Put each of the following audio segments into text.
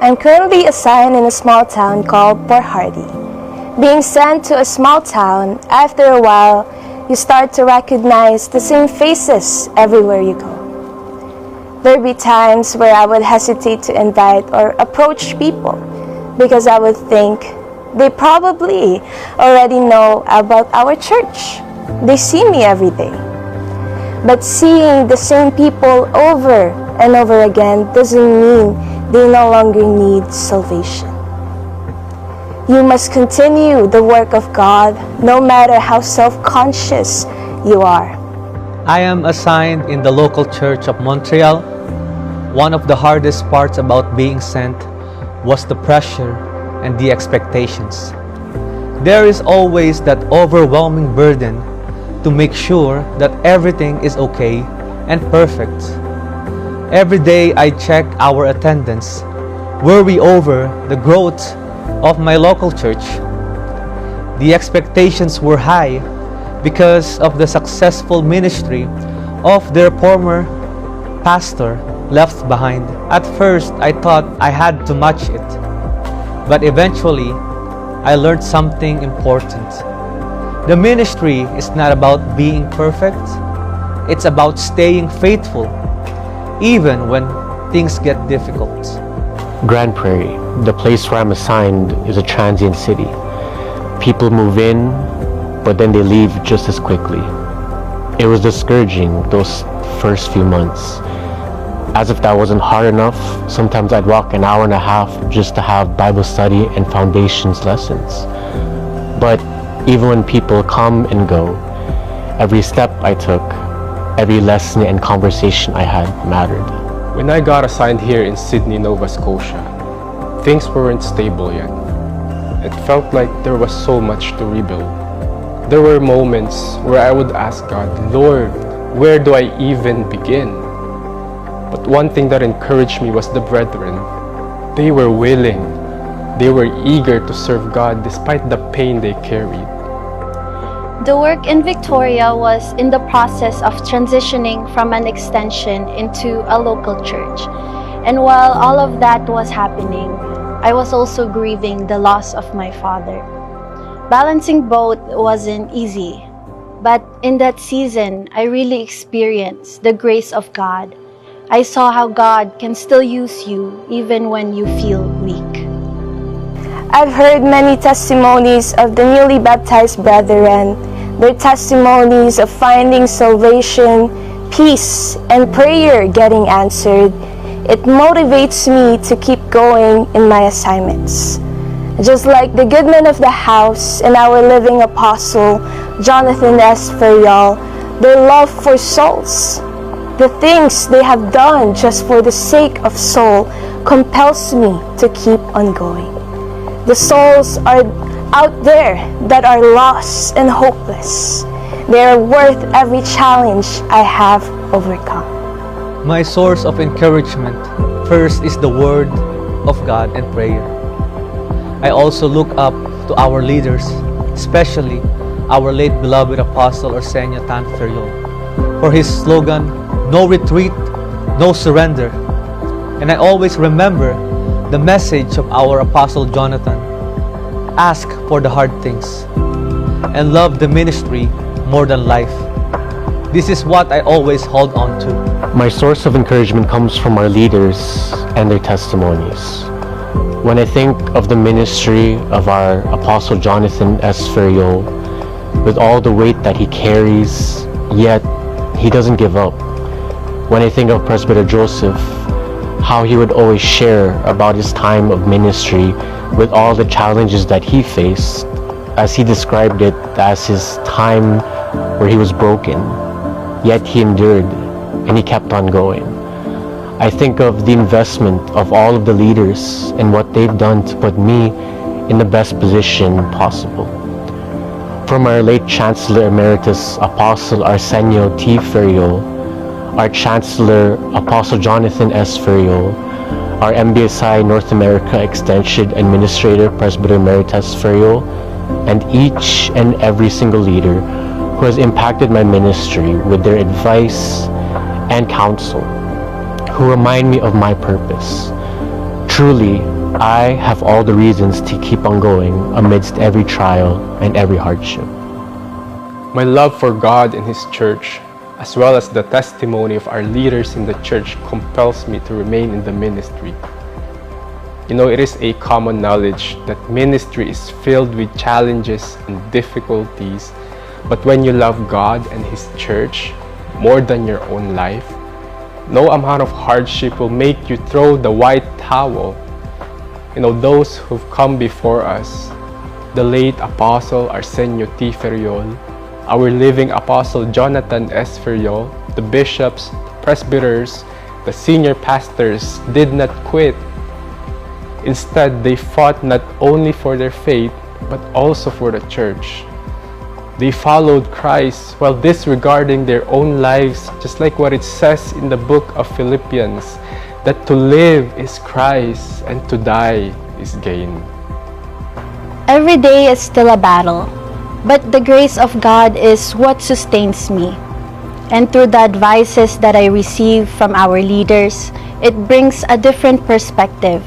I'm currently assigned in a small town called Port Hardy. Being sent to a small town, after a while, you start to recognize the same faces everywhere you go. There'd be times where I would hesitate to invite or approach people because I would think they probably already know about our church. They see me every day. But seeing the same people over and over again doesn't mean they no longer need salvation. You must continue the work of God no matter how self-conscious you are. I am assigned in the local church of Montreal. One of the hardest parts about being sent was the pressure and the expectations. There is always that overwhelming burden to make sure that everything is okay and perfect. Every day I check our attendance. Were we over the growth of my local church? The expectations were high because of the successful ministry of their former pastor left behind. At first, I thought I had to match it, but eventually, I learned something important. The ministry is not about being perfect, it's about staying faithful, even when things get difficult. Grand Prairie, the place where I'm assigned, is a transient city. People move in, but then they leave just as quickly. It was discouraging those first few months. As if that wasn't hard enough, sometimes I'd walk an hour and a half just to have Bible study and foundations lessons. But even when people come and go, every step I took, every lesson and conversation I had mattered. When I got assigned here in Sydney, Nova Scotia, things weren't stable yet. It felt like there was so much to rebuild. There were moments where I would ask God, Lord, where do I even begin? But one thing that encouraged me was the brethren. They were willing. They were eager to serve God despite the pain they carried. The work in Victoria was in the process of transitioning from an extension into a local church. And while all of that was happening, I was also grieving the loss of my father. Balancing both wasn't easy, but in that season, I really experienced the grace of God. I saw how God can still use you even when you feel weak. I've heard many testimonies of the newly baptized brethren, their testimonies of finding salvation, peace, and prayer getting answered. It motivates me to keep going in my assignments. Just like the good man of the house and our living apostle, Jonathan S. Ferriol, their love for souls, the things they have done just for the sake of soul, compels me to keep on going. The souls are out there that are lost and hopeless. They are worth every challenge I have overcome. My source of encouragement first is the Word of God and prayer. I also look up to our leaders, especially our late beloved Apostle Arsenio Tan Ferriol, for his slogan, "No retreat, no surrender." And I always remember the message of our Apostle Jonathan, "Ask for the hard things and love the ministry more than life." This is what I always hold on to. My source of encouragement comes from our leaders and their testimonies. When I think of the ministry of our Apostle Jonathan S. Ferriol, with all the weight that he carries, yet he doesn't give up. When I think of Presbyter Joseph, how he would always share about his time of ministry with all the challenges that he faced, as he described it as his time where he was broken, yet he endured and he kept on going. I think of the investment of all of the leaders and what they've done to put me in the best position possible. From our late Chancellor Emeritus Apostle Arsenio T. Ferriol, our Chancellor Apostle Jonathan S. Ferriol, our MBSI North America Extension Administrator Presbyter Emeritus Ferriol, and each and every single leader who has impacted my ministry with their advice and counsel, who remind me of my purpose. Truly, I have all the reasons to keep on going amidst every trial and every hardship. My love for God and His church, as well as the testimony of our leaders in the church, compels me to remain in the ministry. You know, it is a common knowledge that ministry is filled with challenges and difficulties, but when you love God and His church more than your own life, no amount of hardship will make you throw the white towel. You know, those who've come before us, the late Apostle Arsenio T. Ferriol, our living Apostle Jonathan S. Ferriol, the bishops, presbyters, the senior pastors did not quit. Instead, they fought not only for their faith, but also for the church. They followed Christ while disregarding their own lives, just like what it says in the book of Philippians, that to live is Christ and to die is gain. Every day is still a battle, but the grace of God is what sustains me. And through the advices that I receive from our leaders, it brings a different perspective.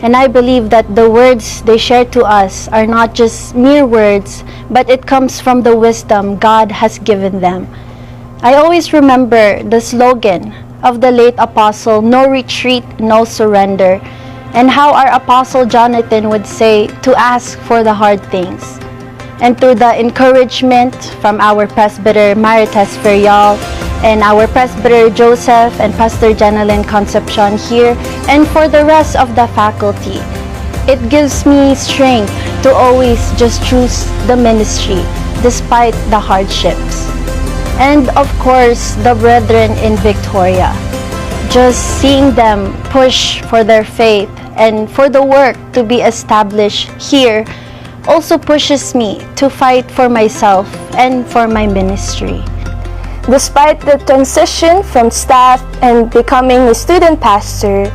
And I believe that the words they share to us are not just mere words, but it comes from the wisdom God has given them. I always remember the slogan of the late apostle, "No retreat, no surrender," and how our apostle Jonathan would say to ask for the hard things. And through the encouragement from our presbyter Marites Ferriol, and our presbyter Joseph and Pastor Janalyn Concepcion here, and for the rest of the faculty, it gives me strength to always just choose the ministry despite the hardships. And of course, the brethren in Victoria, just seeing them push for their faith and for the work to be established here also pushes me to fight for myself and for my ministry. Despite the transition from staff and becoming a student pastor,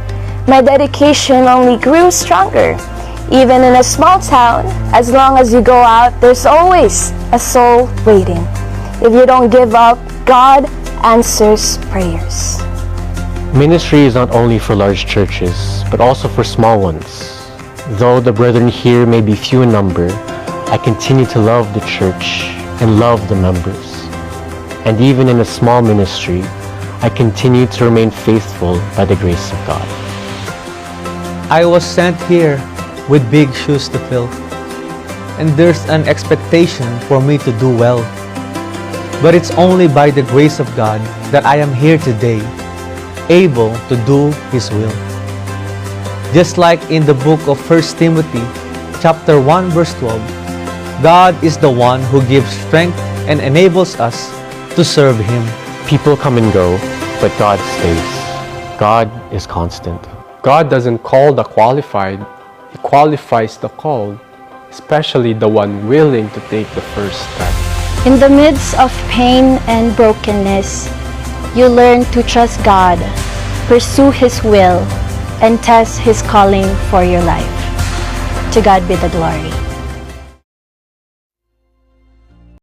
my dedication only grew stronger. Even in a small town, as long as you go out, there's always a soul waiting. If you don't give up, God answers prayers. Ministry is not only for large churches, but also for small ones. Though the brethren here may be few in number, I continue to love the church and love the members. And even in a small ministry, I continue to remain faithful by the grace of God. I was sent here with big shoes to fill, and there's an expectation for me to do well. But it's only by the grace of God that I am here today, able to do His will. Just like in the book of 1 Timothy, chapter 1, verse 12, God is the one who gives strength and enables us to serve Him. People come and go, but God stays. God is constant. God doesn't call the qualified, He qualifies the called, especially the one willing to take the first step. In the midst of pain and brokenness, you learn to trust God, pursue His will, and test His calling for your life. To God be the glory.